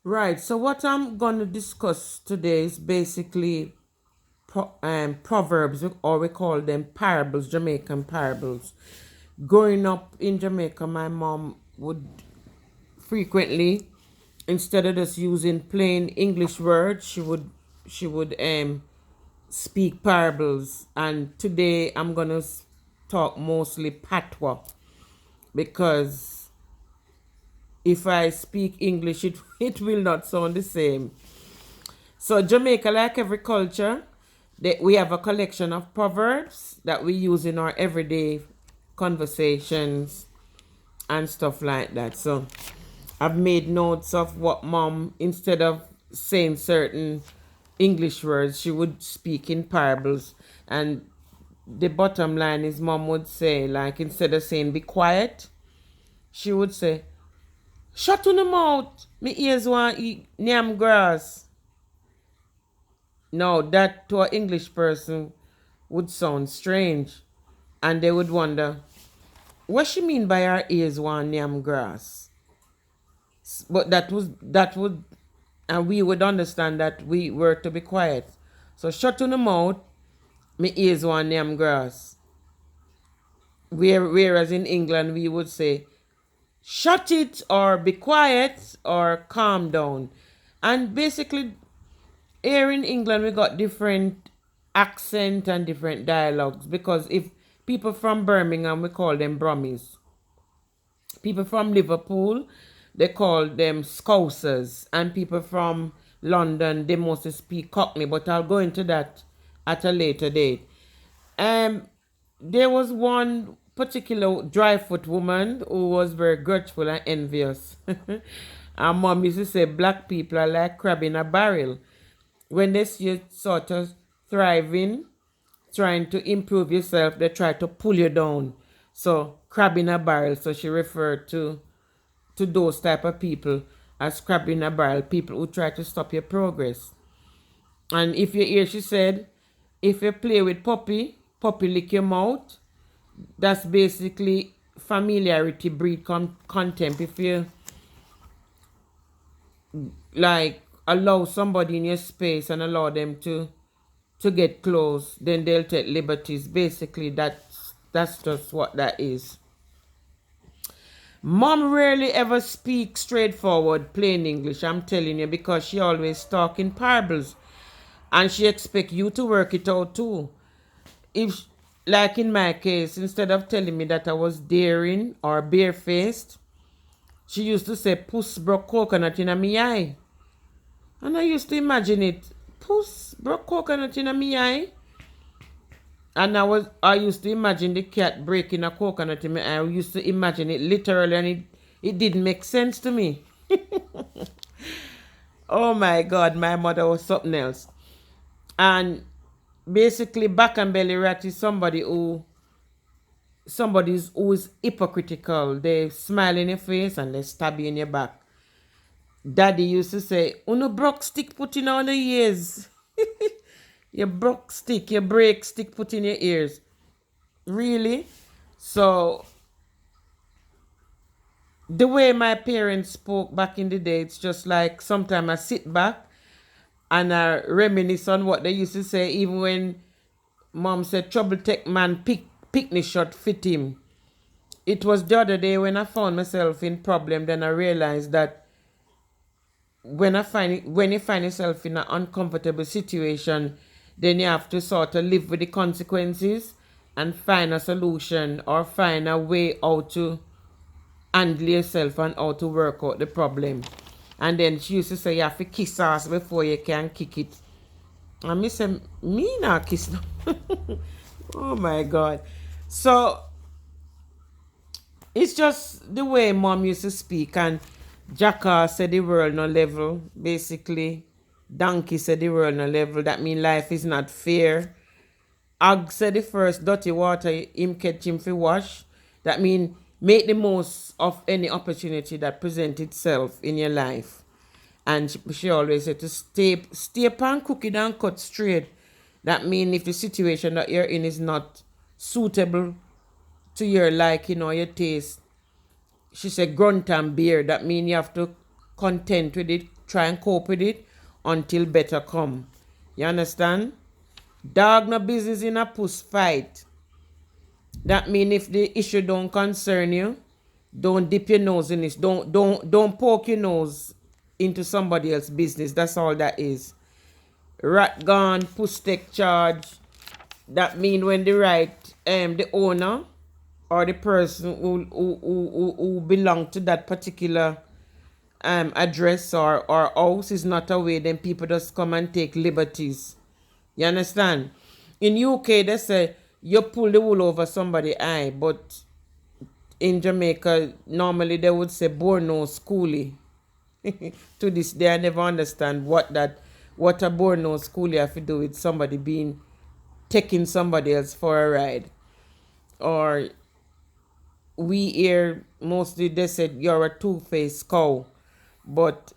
Right. So what I'm going to discuss today is basically proverbs, or we call them parables, Jamaican parables. Growing up in Jamaica, my mom would frequently, instead of just using plain English words, she would speak parables. And today I'm gonna talk mostly patois, because if I speak English, it will not sound the same. So Jamaica, like every culture, we have a collection of proverbs that we use in our everyday conversations and stuff like that. So I've made notes of what mom, instead of saying certain English words, she would speak in parables. And the bottom line is, mom would say, like, instead of saying be quiet, she would say, shut on the mouth, me ears want eat yam grass. Now, that to an English person would sound strange, and they would wonder what she mean by her ears want yam grass. But that would, and we would understand that we were to be quiet. So shut on the mouth, me ears want yam grass. Whereas in England we would say shut it, or be quiet, or calm down. And basically, here in England we got different accent and different dialogues, because if people from Birmingham, we call them Brummies. People from Liverpool, they call them Scousers. And people from London, they mostly speak Cockney, but I'll go into that at a later date. Um, there was one particular dry-foot woman who was very grudgeful and envious. Our mom used to say black people are like crab in a barrel. When they see you sort of thriving, trying to improve yourself, they try to pull you down. So crab in a barrel. So she referred to those type of people as crab in a barrel, people who try to stop your progress. And if you hear she said, if you play with puppy, puppy lick your mouth, that's basically familiarity breed contempt. If you like allow somebody in your space and allow them to get close, then they'll take liberties. Basically, that's just what that is. Mom rarely ever speaks straightforward, plain English, I'm telling you, because she always talk in parables. And she expect you to work it out too. If, like in my case, instead of telling me that I was daring or barefaced, she used to say, puss broke coconut in a me eye. And I used to imagine it. Puss broke coconut in a me eye. And I used to imagine the cat breaking a coconut in my eye. I used to imagine it literally, and it didn't make sense to me. Oh my God, my mother was something else. And basically, back and belly rat is who is hypocritical. They smile in your face and they stab you in your back. Daddy used to say, "Uno broke stick put in all the ears." You broke stick, you break stick put in your ears. Really? So the way my parents spoke back in the day, it's just like sometimes I sit back and I reminisce on what they used to say, even when mom said trouble take man picnic shot fit him. It was the other day when I found myself in problem, then I realized that when you find yourself in an uncomfortable situation, then you have to sort of live with the consequences and find a solution, or find a way out to handle yourself and how to work out the problem. And then she used to say you have to kiss ass before you can kick it. And me say, me not kiss them. Oh my God. So it's just the way mom used to speak. And Jackass said the world no level. Basically, Donkey said the world no level. That means life is not fair. Ag said the first dirty water him catch him for wash. That means make the most of any opportunity that presents itself in your life. And she always said to stay pan cookie and cut straight. That means if the situation that you're in is not suitable to your liking or your taste, she said grunt and beer. That means you have to content with it, try and cope with it until better come. You understand? Dog no business in a puss fight. That mean if the issue don't concern you, don't dip your nose in it. Don't poke your nose into somebody else's business. That's all that is. Rat gone, puss take charge. That mean when the owner or the person who belong to that particular address or house is not away, then people just come and take liberties. You understand? In UK, they say you pull the wool over somebody's eye, but in Jamaica, normally they would say Borno schoolie. To this day, I never understand what a Borno schoolie have to do with somebody being taking somebody else for a ride. Or we hear mostly they said you're a two-faced cow, but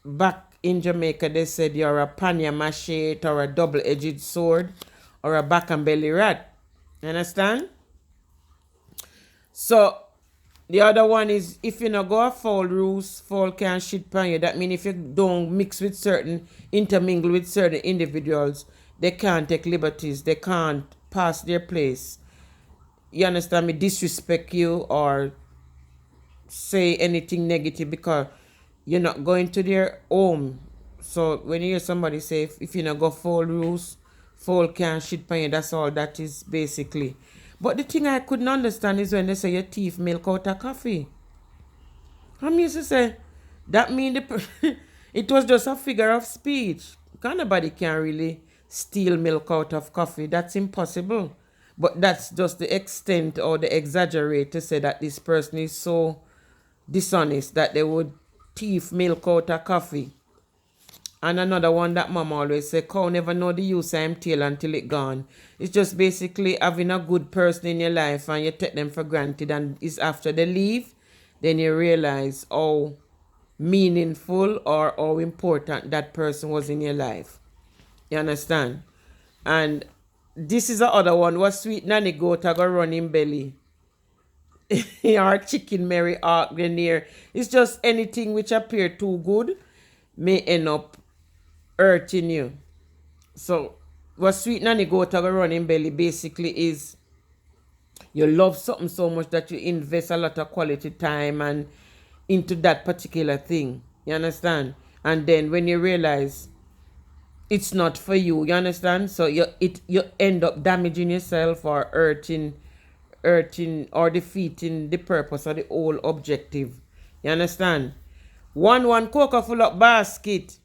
back in Jamaica they said you're a panya machete or a double-edged sword or a back and belly rat. Understand? So the other one is if you not go a foul roost, foul can shit pan you. That means if you don't intermingle with certain individuals, they can't take liberties. They can't pass their place. You understand me? Disrespect you or say anything negative because you're not going to their home. So when you hear somebody say if you not go foul roost, foul can shit pan you, that's all that is basically. But the thing I couldn't understand is when they say your teeth milk out of coffee. I'm used to say that mean it was just a figure of speech. Because nobody can really steal milk out of coffee. That's impossible. But that's just the extent or the exaggerate to say that this person is so dishonest that they would thief milk out of coffee. And another one that mom always say, cow never know the use of him tail until it gone. It's just basically having a good person in your life and you take them for granted, and it's after they leave, then you realize how meaningful or how important that person was in your life. You understand? And this is the other one. What sweet nanny goat a go run in belly. Or chicken Mary Ark near. It's just anything which appear too good may end up hurting you. So what sweet nanny goat a go run in belly basically is you love something so much that you invest a lot of quality time and into that particular thing. You understand? And then when you realize it's not for you, you understand? So you end up damaging yourself or hurting or defeating the purpose or the whole objective. You understand? One cocoa full up basket.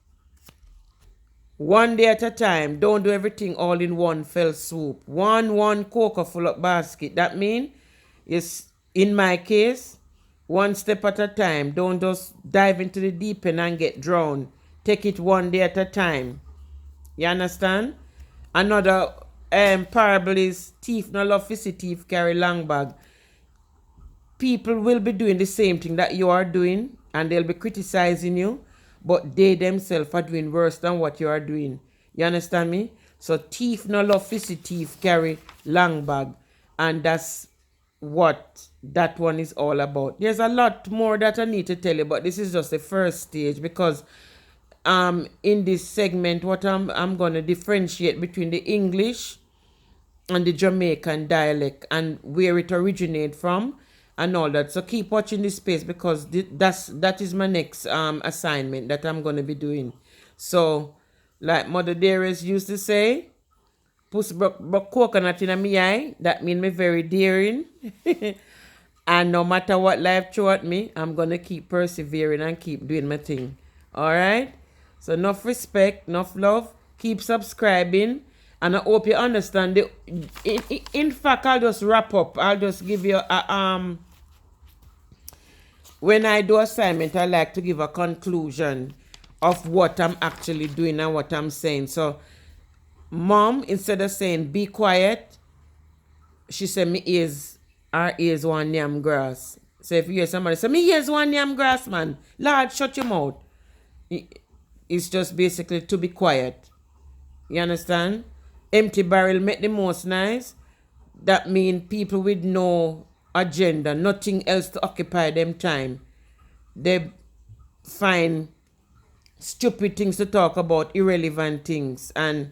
One day at a time. Don't do everything all in one fell swoop. One cocoa full up basket. That means, is in my case, one step at a time. Don't just dive into the deep end and get drowned. Take it one day at a time. You understand? Another parable is thief no love to see thief carry long bag. People will be doing the same thing that you are doing and they'll be criticizing you, but they themselves are doing worse than what you are doing. You understand me? So thief no love to see thief carry long bag, and that's what that one is all about. There's a lot more that I need to tell you, but this is just the first stage because in this segment what I'm going to differentiate between the English and the Jamaican dialect and where it originates from and all that. So keep watching this space because that is my next assignment that I'm going to be doing. So like Mother Dearest used to say, puss broke coconut in my eye. That means me very daring. And no matter what life throw at me, I'm going to keep persevering and keep doing my thing. All right? So enough respect, enough love. Keep subscribing. And I hope you understand. In fact, I'll just wrap up. I'll just give you a... When I do assignment, I like to give a conclusion of what I'm actually doing and what I'm saying. So, Mom, instead of saying, be quiet, she said, her ears one yam grass. So if you hear somebody say, me ears one yam grass, man. Lord, shut your mouth. It's just basically to be quiet. You understand? Empty barrel make the most nice. That means people with no agenda, nothing else to occupy them time. They find stupid things to talk about, irrelevant things, and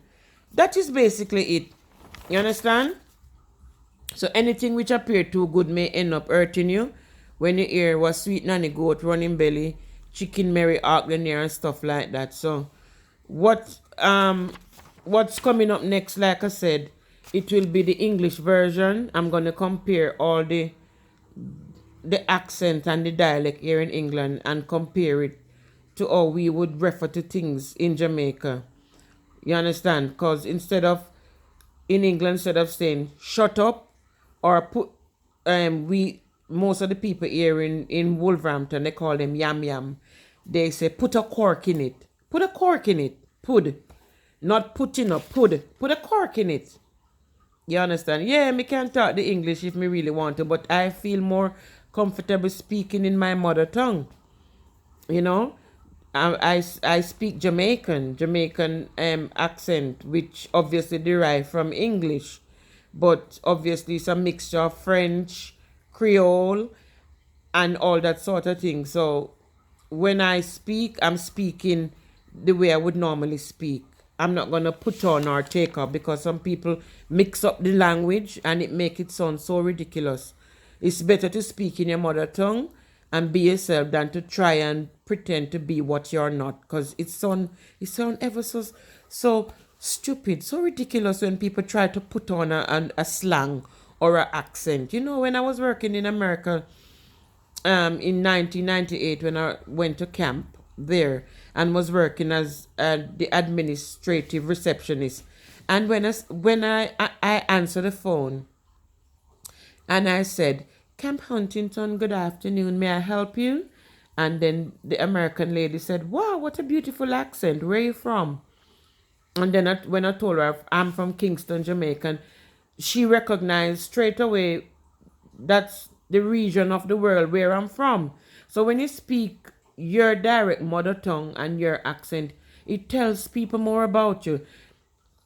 that is basically it. You understand? So anything which appear too good may end up hurting you. When you hear was sweet nanny goat running belly, chicken Mary Ark the near and stuff like that. So what what's coming up next, like I said, it will be the English version. I'm gonna compare all the accent and the dialect here in England and compare it to how we would refer to things in Jamaica. You understand? Because in England, instead of saying shut up or put, we, most of the people here in Wolverhampton, they call them yam yam. They say put a cork in it. Put a cork in it. Put. Not putting up. Put a cork in it. You understand? Yeah, me can talk the English if me really want to, but I feel more comfortable speaking in my mother tongue. You know, I speak Jamaican accent, which obviously derived from English, but obviously it's a mixture of French, Creole, and all that sort of thing. So when I speak, I'm speaking the way I would normally speak. I'm not gonna put on or take off because some people mix up the language and it make it sound so ridiculous. It's better to speak in your mother tongue and be yourself than to try and pretend to be what you're not. Because it sound ever so stupid, so ridiculous when people try to put on a slang or an accent. You know, when I was working in America, in 1998 when I went to camp there and was working as the administrative receptionist. And when I answered the phone and I said, Camp Huntington, good afternoon, may I help you? And then the American lady said, wow, what a beautiful accent. Where are you from? And then when I told her I'm from Kingston, Jamaica, she recognized straight away that's the region of the world where I'm from. So when you speak your direct mother tongue and your accent, it tells people more about you.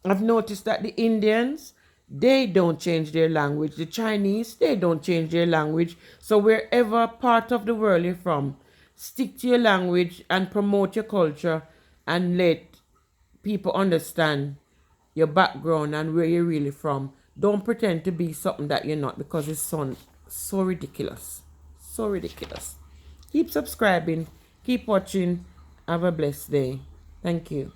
I've noticed that the Indians, they don't change their language. The Chinese, they don't change their language. So wherever part of the world you're from, stick to your language and promote your culture and let people understand your background and where you're really from. Don't pretend to be something that you're not because it's so ridiculous. So ridiculous. Keep subscribing. Keep watching. Have a blessed day. Thank you.